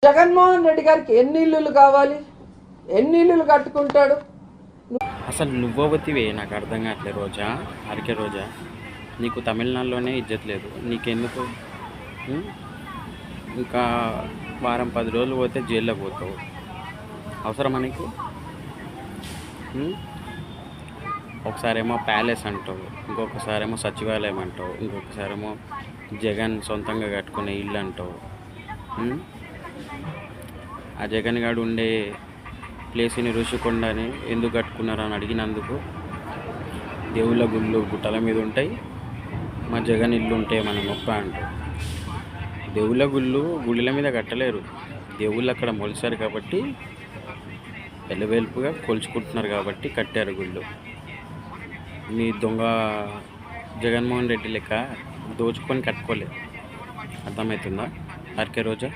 జగన్మోహన్ రెడ్డి గారికి ఎన్ని ఇల్లులు కావాలి? ఎన్ని ఇల్లులు కట్టుకుంటాడు? అసలు నువ్వవతివే నాకు అర్థం కావట్లేదు. రోజా అరకే రోజా నీకు తమిళనాడులోనే ఇజ్జత్ లేదు, నీకెందుకు? ఉం? ఇంకా వారం 10 రోజులు పోతే జైల్లో పోతావు. అవసరమా నీకు? ఉం? ఒకసారేమో ప్యాలెస్ అంటావు, ఇంకొకసారేమో సచివాలయం అంటావు, ఇంకొకసారేమో జగన్ సొంతంగా కట్టుకునే ఇల్లు అంటావు. ఉం? ఆ జగన్ గారు ఉండే ప్లేస్ని ఋషికొండని ఎందుకు కట్టుకున్నారని అడిగినందుకు దేవుళ్ళ గుళ్ళు గుట్టల మీద ఉంటాయి, మా జగన్ ఇల్లు ఉంటే మన గొప్ప అంటారు. దేవుళ్ళ గుళ్ళ మీద కట్టలేరు, దేవుళ్ళు అక్కడ మొలిచారు కాబట్టి వెలువెలుపుగా కొలుచుకుంటున్నారు కాబట్టి కట్టారు గుళ్ళు. మీ దొంగ జగన్మోహన్ రెడ్డి లెక్క దోచుకొని కట్టుకోలేదు. అర్థమవుతుందా? ఆర్కే రోజా?